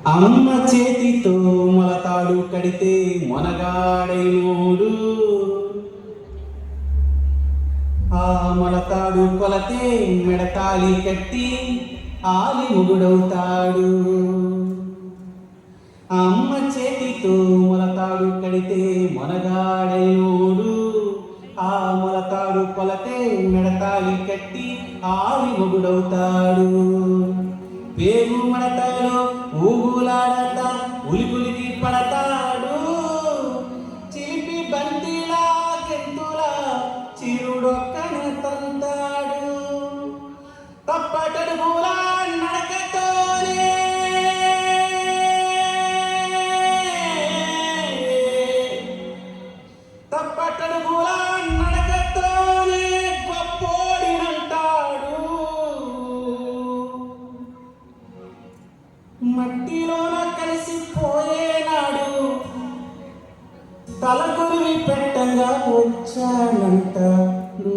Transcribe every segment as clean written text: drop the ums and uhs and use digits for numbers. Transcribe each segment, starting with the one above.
అమ్మ చేతితో మొలతాడు కడితే మొనగాడైనోడు, ఆ మొలతాడు కొలతే మెడతాళి కట్టి ఆలి మొగుడవుతాడు. అమ్మ చేతితో మొలతాడు కడితే మొనగాడైనోడు, ఆ మొలతాడు కొలతే మెడతాళి కట్టి ఆలి మొగుడవుతాడు. పేరు మడతలో ఊగులాడత ఉలికులికి పడతాడు, చిలిపి బంతిలా గెంతులా చిరుడొక్కన తంతాడు. తప్పటడుగులా నడకతోనే తప్పటడుగులా నడకతోనే గొప్పోడినంటాడు. మట్టిలోన కలిసిపోయేనాడు తలకొరివి పెట్టంగా వచ్చాడంటాడు.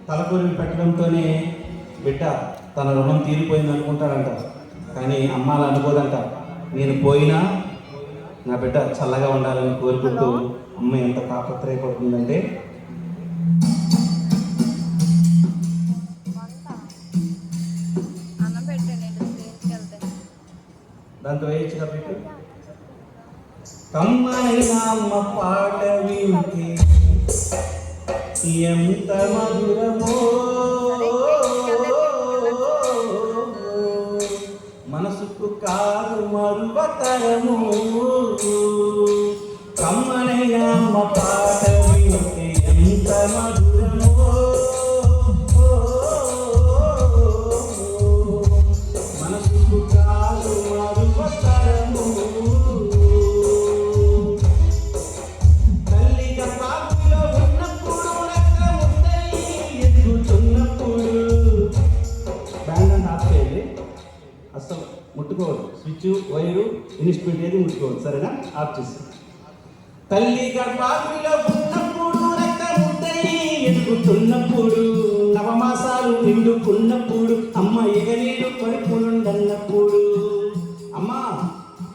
తలకొరివి పెట్టడంతోనే బిడ్డ తన రుణం తీరిపోయింది అనుకుంటాడంట. కానీ అమ్మ అలా అనుకోదంట. నేను పోయినా నా బిడ్డ చల్లగా ఉండాలని కోరుకుంటూ అమ్మ ఎంత తాపత్రయపడుతుందంటే, దాంతో వేయచ్చు కాబట్టి కమ్మనైన అమ్మ పాట వింటే ఎంత మధురమో, మనసుకు కాదు మరువతరము. కమ్మనైన అమ్మ పాట వింటే ఎంత మధురమో, మనసుకు కాదు మరువతరము. తల్లిగా పాపిలో ఉన్నప్పుడు రెక్క ముద్దయి ఎదుగుతున్నప్పుడు బ్యాండ్ అండ్ ఆఫ్ చేయండి. అసలు ముట్టుకోవద్దు, స్విచ్ వైరు ఇన్స్ట్రుమెంట్ ఏది ముట్టుకోవద్దు, సరేనా? ఆఫ్ చేసి. తల్లి గర్భాగ్నిలో ఉన్నప్పుడు రెక్క ముద్దయి ఎదుగుతున్నప్పుడు, నవమాసాలు నిండుకున్నప్పుడు, అమ్మ ఎగనీరు కడుపునుండన్నప్పుడు. అమ్మ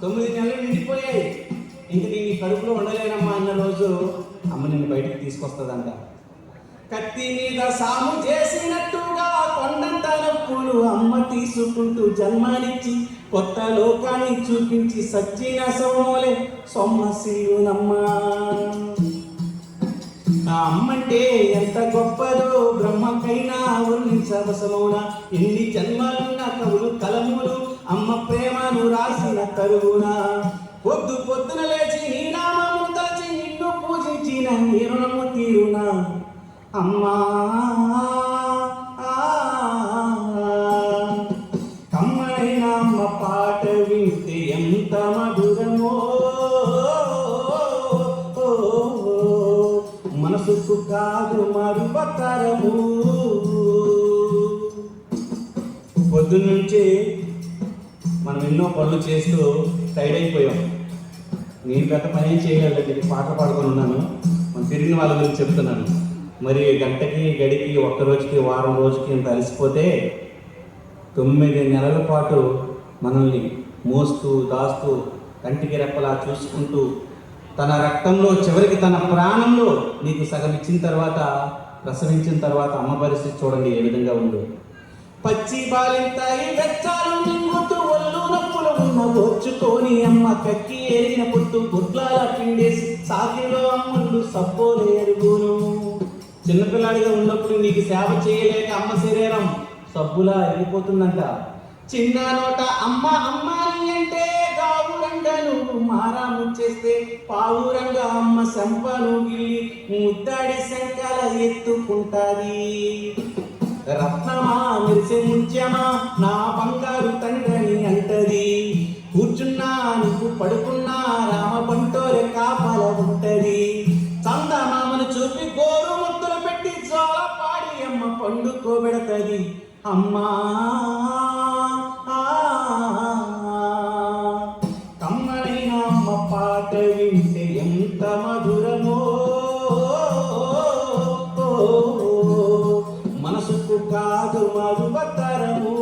9 నెలలు నిండిపోయాయి, ఇంక నీ కడుపులో ఉండలేనమ్మా అన్న రోజు అమ్మ నిన్ను బయటికి తీసుకొస్తుందంట. కత్తి మీద సాము చేసినట్టుగా కొండంత నొప్పులు అమ్మ తీసుకుంటూ జన్మనిచ్చి కొత్త లోకాన్ని చూపించి సచ్చిన సోమోలే సొమ్మసిల్లునమ్మా. ఆ అమ్మంటే ఎంత గొప్పదో బ్రహ్మకైనా వర్ణించవసమౌన. ఎన్ని జన్మలున్న కవులు కలములు అమ్మ ప్రేమను రాసిన కరువున. పొద్దు పొద్దున లేచి నీ నామము తలచి నిన్ను పూజించిన నీ రుణము తీరునా అమ్మా. కమ్మనైన అమ్మ పాట వింటే ఎంత మధురమో, మనసుకు కాదు మరువతరము. పొద్దున్నుంచి మనం ఎన్నో పనులు చేస్తూ టైర్డ్ అయిపోయాం. నేను గత పని చేయగలిగి పాటలు పాడుకొని ఉన్నాను. మనం తిరిగిన వాళ్ళ గురించి చెప్తున్నాను. మరి గంటకి గడికి ఒక్కరోజుకి వారం రోజుకి ఇంత అలసిపోతే 9 నెలల పాటు మనల్ని మోస్తూ దాస్తూ కంటికి రెప్పలా చూసుకుంటూ తన రక్తంలో చివరికి తన ప్రాణంలో నీకు సగం ఇచ్చిన తర్వాత ప్రసవించిన తర్వాత అమ్మ పరిస్థితి చూడండి ఏ విధంగా ఉందో. పచ్చి బాలింతాయి వెచ్చాలు నింగుతూ ఒళ్ళు నొప్పులు ఉన్న ఓర్చుకొని అమ్మ కక్కి ఏరిన పుట్టు గుడ్లాల పిండేసి సాగిలో అమ్ముళ్ళు సబ్బోలు ఎరుగును. చిన్నపిల్లాడిగా ఉన్నప్పుడు నీకు సేవ చేయలేక అమ్మ శరీరం సబ్బులా ఎరిగిపోతుందంట. చిన్న నోట అమ్మ అమ్మ అంటే గావురంగా నువ్వు మారాము చేస్తే పావురంగా అమ్మ సంపను గిల్లి ముద్దాడి శంకల ఎత్తుకుంటాది. రత్నమా మెరిసే ముత్యమా నా బంగారు తండ్రిని అంటది. కూర్చున్నా నువ్వు పడుకున్నా రామ బంటోరే కాపల ఉంటది. చందమామను చూపి గోరు ముద్దులు పెట్టి జోల పాడి అమ్మ పండుకోబెడతది. అమ్మా కమ్మనైన అమ్మ పాట వింటే ఎంత మధురమో, మనసుకు కాదు మరువతరము.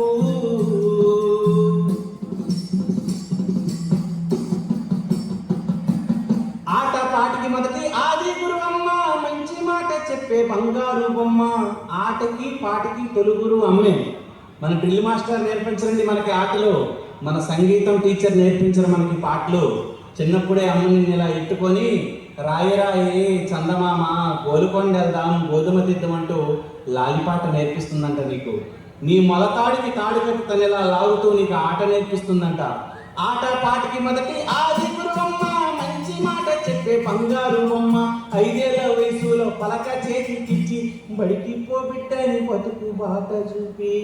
అమ్మ, ఆటకి పాటకి తొలుగురు అమ్మే. మన డ్రిల్ మాస్టర్ నేర్పించరండి మనకి ఆటలు, మన సంగీతం టీచర్ నేర్పించరు మనకి పాటలు. చిన్నప్పుడే అమ్మని ఇలా ఎత్తుకొని రాయరాయి చందమామ గోలుకొండ వెళ్దాం గోధుమ తిద్దమంటూ లాలిపాట నేర్పిస్తుందంట నీకు. నీ మొలతాడికి తాడు కట్టి తనలా లాగుతూ నీకు ఆట నేర్పిస్తుందంట. ఆట పాటకి మొదటి ఆది గురువమ్మ, మంచి మాట చెప్పే బంగారు అమ్మ. 5 ఏళ్ల వయసులో పలక చేతికిచ్చి బడికి పోబిట్టని బతుకు బాట చూపి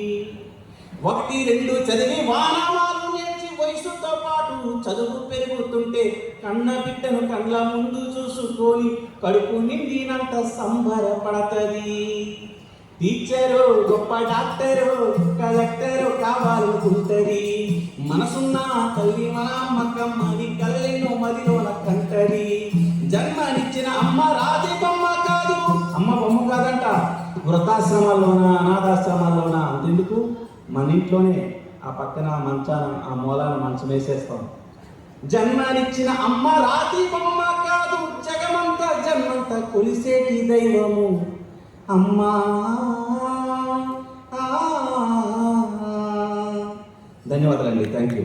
1, 2 చదివి వానమాలు నేర్చి వయసుతో పాటు చదువు పెరుగుతుంటే కన్న బిడ్డను కళ్ళ ముందు చూసుకొని కడుపు నిండినంత సంబరపడతది. టీచరు గొప్ప డాక్టరు కలెక్టరు కావాలనుకుంటది. మనసున్న తల్లి మన అమ్మకమ్మని కళ్ళెన్నో మదిలోన కంటది. జన్మనిచ్చిన అమ్మ రాతి బొమ్మ కాదు, అమ్మ బొమ్మ కాదంట. వృద్ధాశ్రమాల్లోన అనాథాశ్రమాల్లోన అంతెందుకు, మన ఇంట్లోనే ఆ పక్కన మంచాన ఆ మూలాన మంచం వేసేస్తాం. జన్మనిచ్చిన అమ్మ రాతి బొమ్మ కాదు, జగమంతా జన్మంతా కొలిసేటి దైవము అమ్మా. ధన్యవాదాలండి, థ్యాంక్ యూ.